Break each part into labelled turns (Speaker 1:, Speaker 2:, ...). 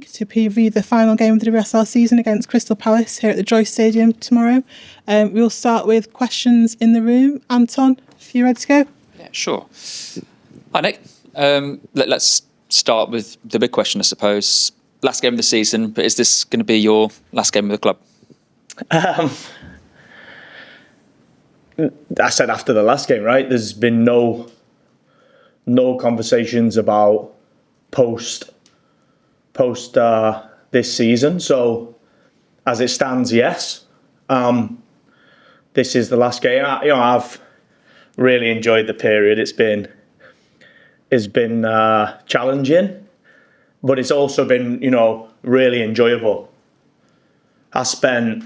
Speaker 1: Cushing to preview the final game of the WSL season against Crystal Palace here at the Joyce Stadium tomorrow. We'll start with questions in the room. Anton, if you're ready to go.
Speaker 2: Yeah, sure. Hi, Nick. Let's start with the big question, I suppose. Last game of the season, but is this going to be your last game with the club?
Speaker 3: I said after the last game, right? There's been no conversations about post this season. So as it stands, yes. This is the last game. I've really enjoyed the period. It's been challenging, but it's also been, really enjoyable. I spent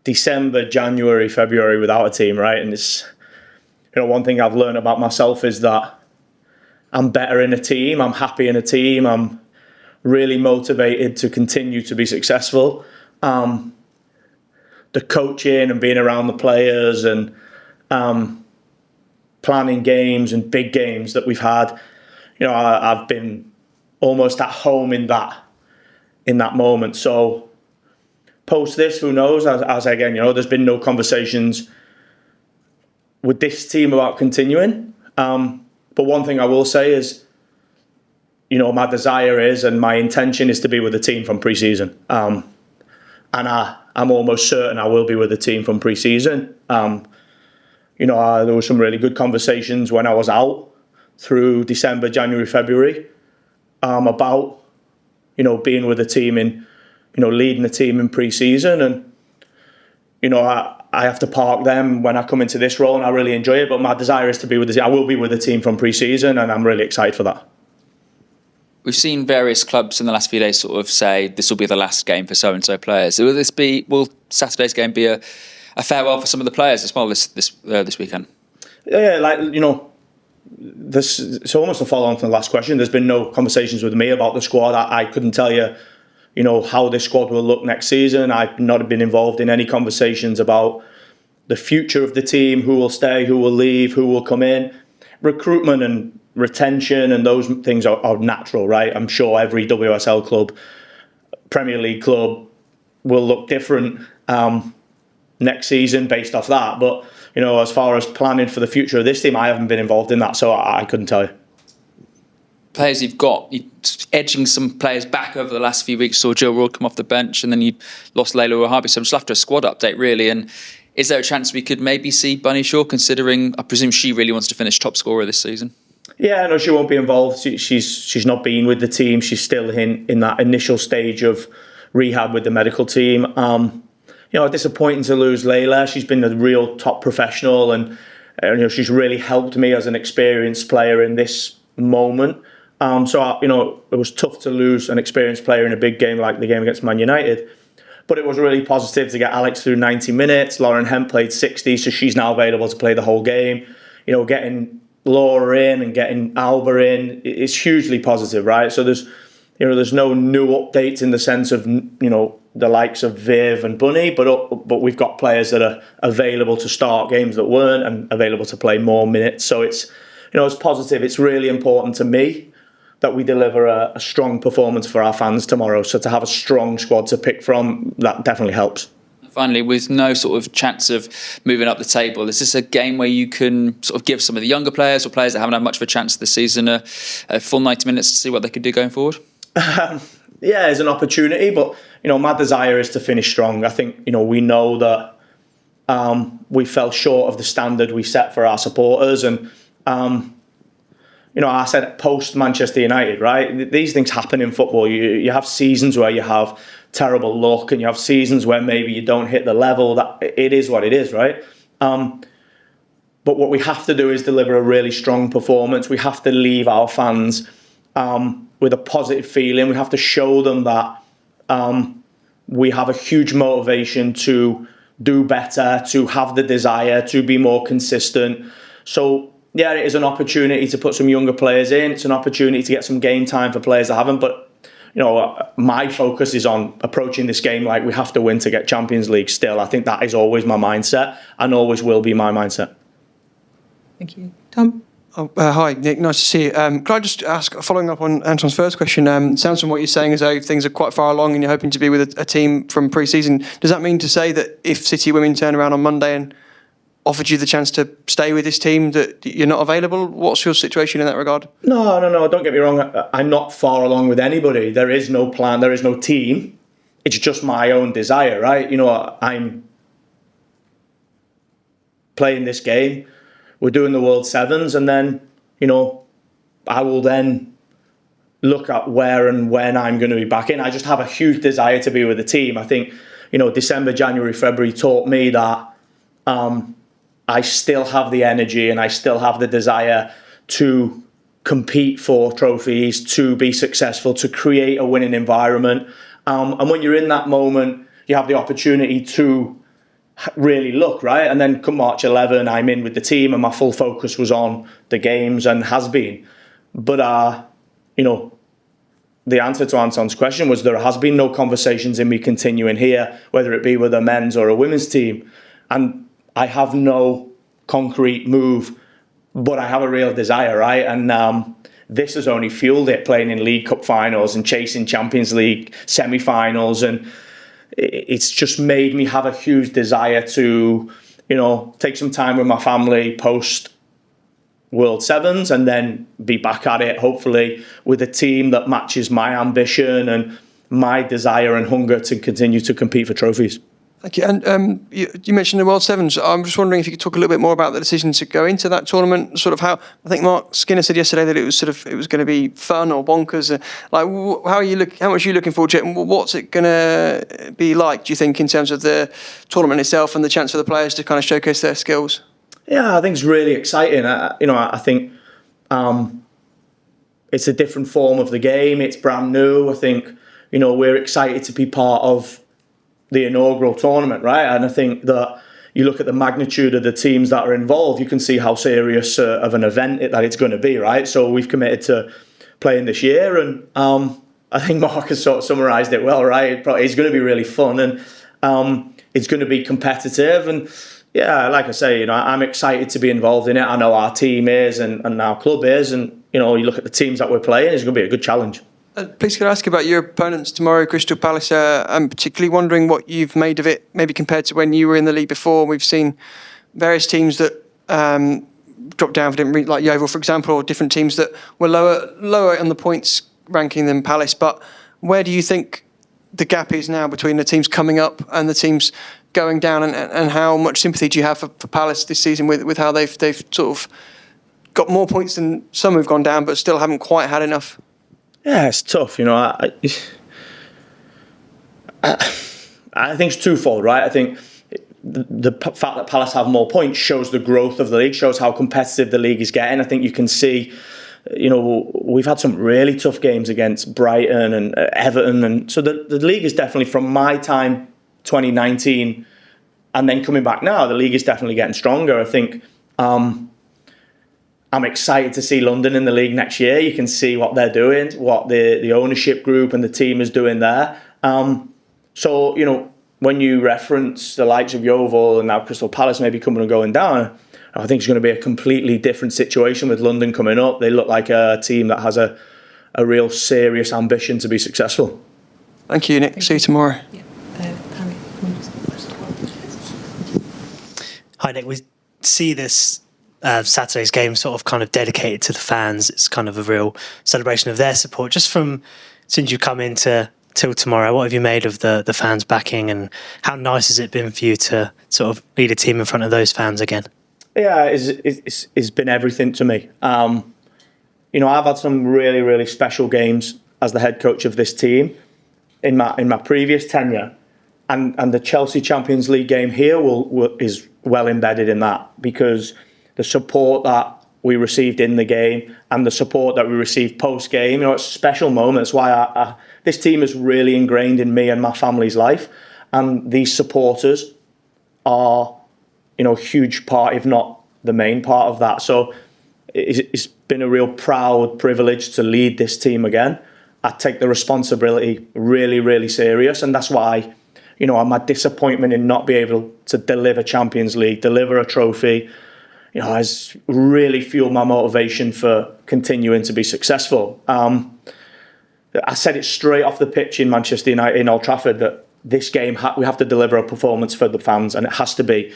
Speaker 3: December, January, February without a team, right? And it's, one thing I've learned about myself is that I'm better in a team. I'm happy in a team. I'm really motivated to continue to be successful. The coaching and being around the players and planning games and big games that we've had, I've been almost at home in that moment. So post this, who knows? As again, there's been no conversations with this team about continuing. But one thing I will say is, my desire is and my intention is to be with the team from pre-season. And I'm almost certain I will be with the team from pre-season. There were some really good conversations when I was out through December, January, February, about, being with the team in, leading the team in pre-season. And, I have to park them when I come into this role and I really enjoy it. But my desire is to be with the team. I will be with the team from pre-season and I'm really excited for that.
Speaker 2: We've seen various clubs in the last few days sort of say this will be the last game for so-and-so players. Will Saturday's game be a farewell for some of the players as well this weekend?
Speaker 3: Yeah, it's almost a follow-on from the last question. There's been no conversations with me about the squad. I couldn't tell you, how this squad will look next season. I've not been involved in any conversations about the future of the team, who will stay, who will leave, who will come in. Recruitment and retention and those things are natural, right? I'm sure every WSL club, Premier League club, will look different next season based off that. But, as far as planning for the future of this team, I haven't been involved in that, so I couldn't tell you.
Speaker 2: Players you've edging some players back over the last few weeks. Saw Jill Ward come off the bench and then you lost Layla Wahabi. So I'm just after a squad update, really. And is there a chance we could maybe see Bunny Shaw, considering I presume she really wants to finish top scorer this season?
Speaker 3: Yeah, no, she won't be involved. She's not been with the team. She's still in that initial stage of rehab with the medical team. Disappointing to lose Layla. She's been a real top professional and she's really helped me as an experienced player in this moment. It was tough to lose an experienced player in a big game like the game against Man United. But it was really positive to get Alex through 90 minutes. Lauren Hemp played 60, so she's now available to play the whole game. Getting Laura in and getting Alba in is hugely positive, right? So there's no new updates in the sense of, the likes of Viv and Bunny, but we've got players that are available to start games that weren't and available to play more minutes. So it's positive. It's really important to me that we deliver a strong performance for our fans tomorrow. So to have a strong squad to pick from, that definitely helps.
Speaker 2: Finally, with no sort of chance of moving up the table, is this a game where you can sort of give some of the younger players or players that haven't had much of a chance this season a full 90 minutes to see what they could do going forward?
Speaker 3: Yeah, it's an opportunity, but my desire is to finish strong. I think we know that we fell short of the standard we set for our supporters, and I said post Manchester United, right? These things happen in football. You have seasons where you have terrible luck, and you have seasons where maybe you don't hit the level. That it is what it is, right? But what we have to do is deliver a really strong performance. We have to leave our fans with a positive feeling. We have to show them that we have a huge motivation to do better, to have the desire, to be more consistent. So, yeah, it is an opportunity to put some younger players in. It's an opportunity to get some game time for players that haven't. But, my focus is on approaching this game like we have to win to get Champions League still. I think that is always my mindset and always will be my mindset.
Speaker 1: Thank you. Tom?
Speaker 4: Hi, Nick. Nice to see you. Could I just ask, following up on Anton's first question, sounds from what you're saying as though things are quite far along and you're hoping to be with a team from pre-season. Does that mean to say that if City women turn around on Monday and offered you the chance to stay with this team, that you're not available? What's your situation in that regard?
Speaker 3: No. Don't get me wrong. I'm not far along with anybody. There is no plan. There is no team. It's just my own desire, right? I'm playing this game. We're doing the World Sevens, and then, I will then look at where and when I'm going to be back in. I just have a huge desire to be with the team. I think, December, January, February taught me that I still have the energy and I still have the desire to compete for trophies, to be successful, to create a winning environment. And when you're in that moment, you have the opportunity to really look, right? And then come March 11, I'm in with the team and my full focus was on the games and has been. But, the answer to Anton's question was there has been no conversations in me continuing here, whether it be with a men's or a women's team. And I have no concrete move, but I have a real desire, right? And this has only fueled it, playing in League Cup finals and chasing Champions League semi-finals. And it's just made me have a huge desire to, take some time with my family post World Sevens and then be back at it, hopefully, with a team that matches my ambition and my desire and hunger to continue to compete for trophies.
Speaker 4: Thank you. And you mentioned the World Sevens. I'm just wondering if you could talk a little bit more about the decision to go into that tournament. Sort of how I think Mark Skinner said yesterday that it was going to be fun or bonkers. How much are you looking forward to it, and what's it going to be like? Do you think in terms of the tournament itself and the chance for the players to kind of showcase their skills?
Speaker 3: Yeah, I think it's really exciting. I think it's a different form of the game. It's brand new. I think we're excited to be part of the inaugural tournament, right? And I think that you look at the magnitude of the teams that are involved, you can see how serious of an event that it's going to be, right? So we've committed to playing this year, and I think Mark has sort of summarised it well, right? It's going to be really fun, and it's going to be competitive, and yeah, like I say, I'm excited to be involved in it. I know our team is, and our club is, and you look at the teams that we're playing, it's going to be a good challenge.
Speaker 4: Please could I ask you about your opponents tomorrow, Crystal Palace? I'm particularly wondering what you've made of it, maybe compared to when you were in the league before. We've seen various teams that dropped down, like Yeovil, for example, or different teams that were lower on the points ranking than Palace. But where do you think the gap is now between the teams coming up and the teams going down, and how much sympathy do you have for Palace this season with how they've sort of got more points than some who've gone down, but still haven't quite had enough?
Speaker 3: Yeah, it's tough. I think it's twofold, right? I think the fact that Palace have more points shows the growth of the league, shows how competitive the league is getting. I think you can see, we've had some really tough games against Brighton and Everton, and so the league is definitely, from my time, 2019, and then coming back now, the league is definitely getting stronger. I think I'm excited to see London in the league next year. You can see what they're doing, what the ownership group and the team is doing there. So, when you reference the likes of Yeovil and now Crystal Palace maybe coming and going down, I think it's going to be a completely different situation with London coming up. They look like a team that has a real serious ambition to be successful.
Speaker 4: Thank you, Nick. See you tomorrow.
Speaker 5: Yeah. Hi, Nick. We see this Saturday's game sort of kind of dedicated to the fans. It's kind of a real celebration of their support. Just since you come into till tomorrow, what have you made of the fans backing, and how nice has it been for you to sort of lead a team in front of those fans again? Yeah,
Speaker 3: it's been everything to me. I've had some really, really special games as the head coach of this team in my previous tenure, and the Chelsea Champions League game here is well embedded in that, because the support that we received in the game and the support that we received post-game, it's a special moment. It's why this team is really ingrained in me and my family's life. And these supporters are, a huge part, if not the main part of that. So it's been a real proud privilege to lead this team again. I take the responsibility really, really serious. And that's why, my disappointment in not being able to deliver Champions League, deliver a trophy, has really fueled my motivation for continuing to be successful. I said it straight off the pitch in Manchester United in Old Trafford that this game we have to deliver a performance for the fans, and it has to be,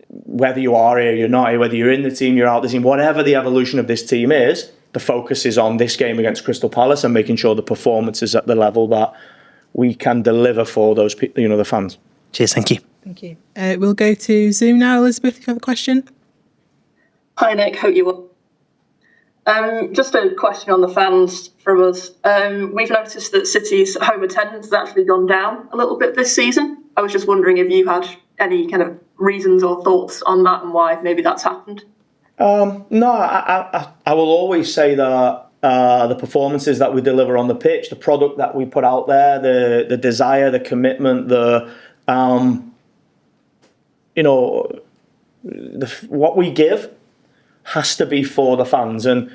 Speaker 3: whether you are here, you're not here, whether you're in the team, you're out the team, whatever the evolution of this team is, the focus is on this game against Crystal Palace and making sure the performance is at the level that we can deliver for those, the fans.
Speaker 5: Cheers, thank you.
Speaker 1: Thank you. We'll go to Zoom now. Elizabeth, if you have a question.
Speaker 6: Hi, Nick. Hope you well. Just a question on the fans from us. We've noticed that City's home attendance has actually gone down a little bit this season. I was just wondering if you had any kind of reasons or thoughts on that and why maybe that's happened.
Speaker 3: No, I will always say that the performances that we deliver on the pitch, the product that we put out there, the desire, the commitment, what we give has to be for the fans. And,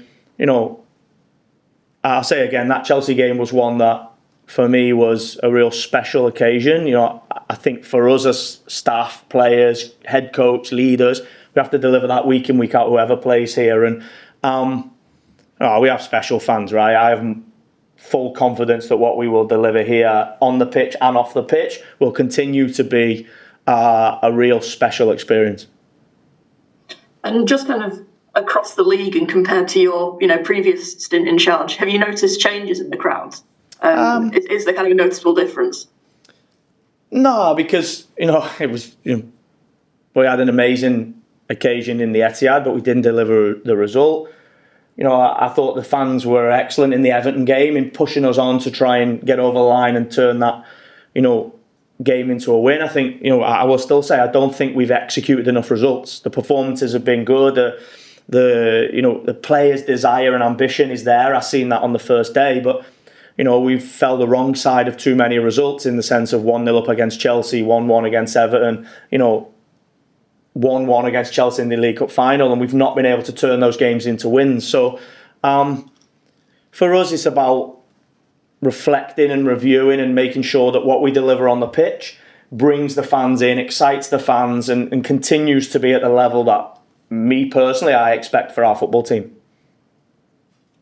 Speaker 3: I'll say again, that Chelsea game was one that, for me, was a real special occasion. I think for us as staff, players, head coach, leaders, we have to deliver that week in, week out, whoever plays here. And we have special fans, right? I have full confidence that what we will deliver here on the pitch and off the pitch will continue to be a real special experience.
Speaker 6: And just kind of across the league and compared to your, previous stint in charge, have you noticed changes in the crowds? Is there kind of a noticeable difference?
Speaker 3: No, because it was we had an amazing occasion in the Etihad, but we didn't deliver the result. I thought the fans were excellent in the Everton game in pushing us on to try and get over the line and turn that game into a win. I think I will still say I don't think we've executed enough results. The performances have been good. The players' desire and ambition is there. I've seen that on the first day, but we've fell the wrong side of too many results in the sense of 1-0 up against Chelsea, 1-1 against Everton, 1-1 against Chelsea in the League Cup final, and we've not been able to turn those games into wins. So for us, it's about reflecting and reviewing and making sure that what we deliver on the pitch brings the fans in, excites the fans, and continues to be at the level that me personally I expect for our football team.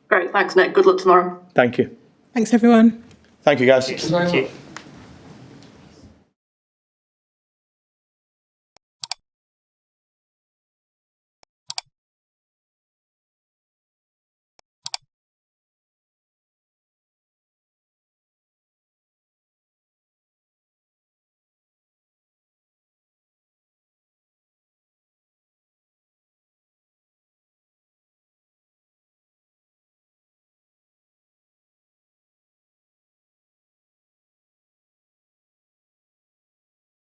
Speaker 6: Great, thanks, Nick. Good luck tomorrow.
Speaker 3: Thank you.
Speaker 1: Thanks, everyone.
Speaker 3: Thank you, guys.
Speaker 5: Thank you.